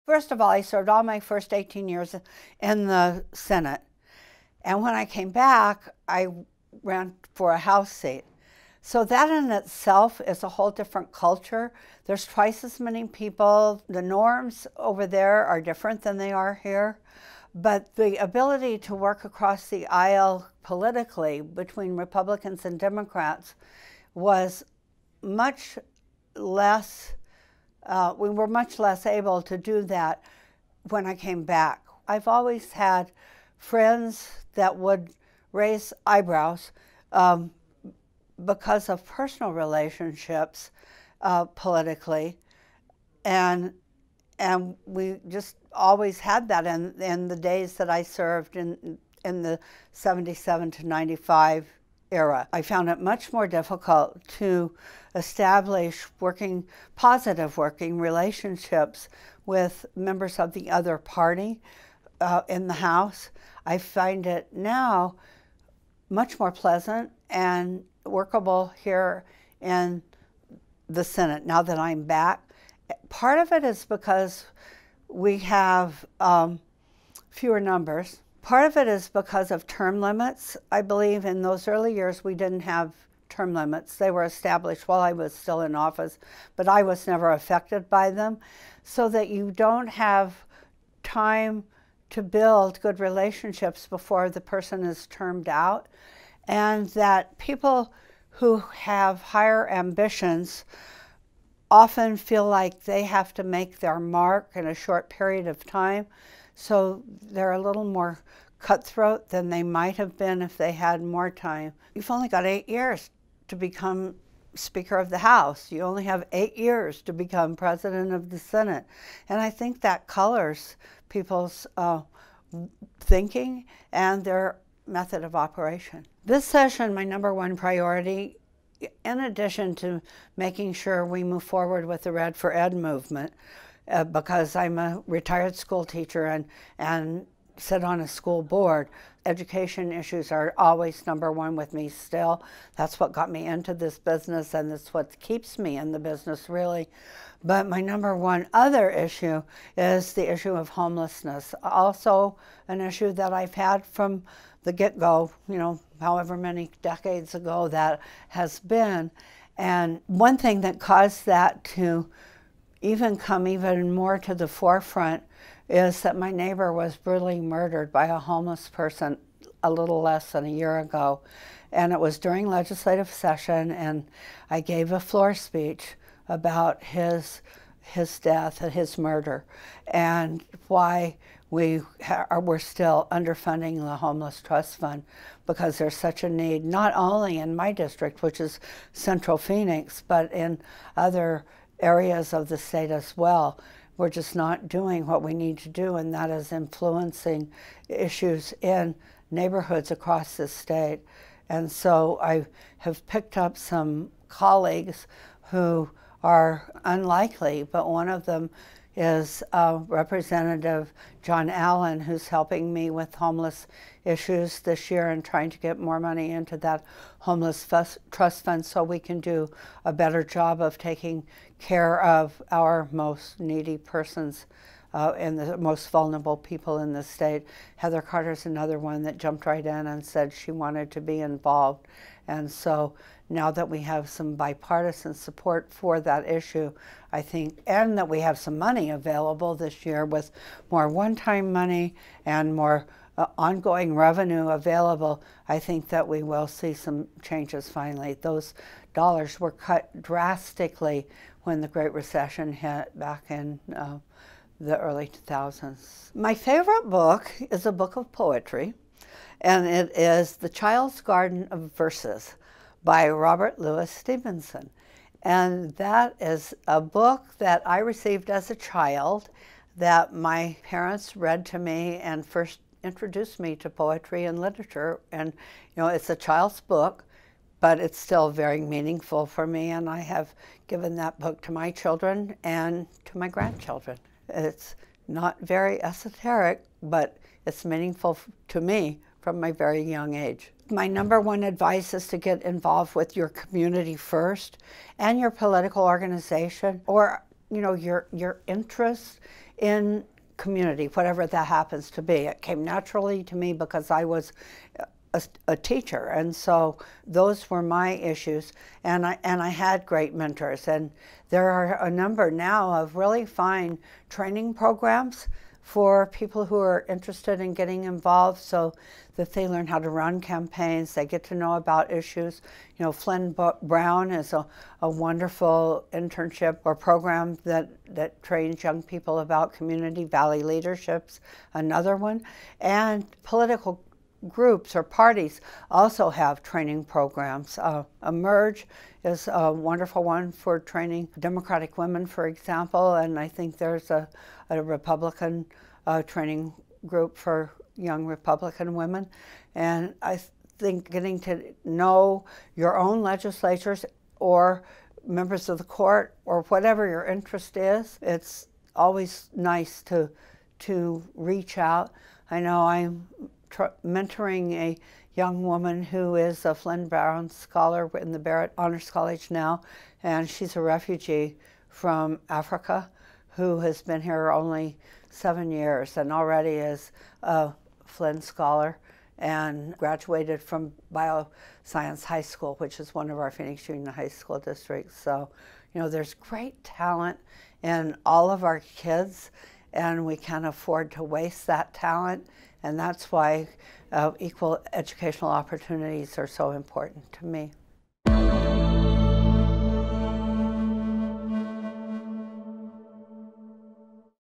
First of all, I served all my first 18 years in the Senate. And when I came back, I ran for a House seat. So that in itself is a whole different culture. There's twice as many people. The norms over there are different than they are here. But the ability to work across the aisle politically between Republicans and Democrats was much less, we were much less able to do that when I came back. I've always had friends that would raise eyebrows because of personal relationships politically, and we just always had that in the days that I served in the 77 to 95 era. I found it much more difficult to establish positive working relationships with members of the other party in the House. I find it now much more pleasant and workable here in the Senate now that I'm back. Part of it is because we have fewer numbers. Part of it is because of term limits. I believe in those early years we didn't have term limits. They were established while I was still in office, but I was never affected by them, so that you don't have time to build good relationships before the person is termed out, and that people who have higher ambitions often feel like they have to make their mark in a short period of time, so they're a little more cutthroat than they might have been if they had more time. You've only got 8 years to become Speaker of the House. You only have 8 years to become President of the Senate. And I think that colors people's thinking and their method of operation. This session, my #1 priority, in addition to making sure we move forward with the Red for Ed movement, because I'm a retired school teacher and sit on a school board, education issues are always #1 with me still. That's what got me into this business, and that's what keeps me in the business, really. But my #1 other issue is the issue of homelessness. Also an issue that I've had from the get-go, however many decades ago that has been. And one thing that caused that to come even more to the forefront is that my neighbor was brutally murdered by a homeless person a little less than a year ago. And it was during legislative session, and I gave a floor speech about his death and his murder, and why we're still underfunding the Homeless Trust Fund, because there's such a need, not only in my district, which is Central Phoenix, but in other areas of the state as well. We're just not doing what we need to do, and that is influencing issues in neighborhoods across the state. And so I have picked up some colleagues who are unlikely, but one of them is Representative John Allen, who's helping me with homeless issues this year and trying to get more money into that Homeless Trust Fund so we can do a better job of taking care of our most needy persons and the most vulnerable people in the state. Heather Carter's another one that jumped right in and said she wanted to be involved. And so now that we have some bipartisan support for that issue, I think, and that we have some money available this year with more one-time money and more ongoing revenue available, I think that we will see some changes finally. Those dollars were cut drastically when the Great Recession hit back in the early 2000s. My favorite book is a book of poetry, and it is The Child's Garden of Verses by Robert Louis Stevenson. And that is a book that I received as a child, that my parents read to me and first introduced me to poetry and literature. And it's a child's book, but it's still very meaningful for me, and I have given that book to my children and to my grandchildren. It's not very esoteric, but it's meaningful to me from my very young age. My #1 advice is to get involved with your community first and your political organization, or your interest in community, whatever that happens to be. It came naturally to me because I was a teacher, and so those were my issues, and I had great mentors, and there are a number now of really fine training programs for people who are interested in getting involved so that they learn how to run campaigns, they get to know about issues. You know, Flynn Brown is a wonderful internship or program that trains young people about community valley leaderships, another one. And political groups or parties also have training programs. Emerge is a wonderful one for training Democratic women, for example, and I think there's a Republican training group for young Republican women. And I think getting to know your own legislators or members of the court or whatever your interest is, it's always nice to reach out. I know I'm mentoring a young woman who is a Flynn Brown scholar in the Barrett Honors College now, and she's a refugee from Africa who has been here only 7 years and already is a Flynn scholar and graduated from Bioscience High School, which is one of our Phoenix Union High School districts. So, you know, there's great talent in all of our kids, and we can't afford to waste that talent. And that's why equal educational opportunities are so important to me.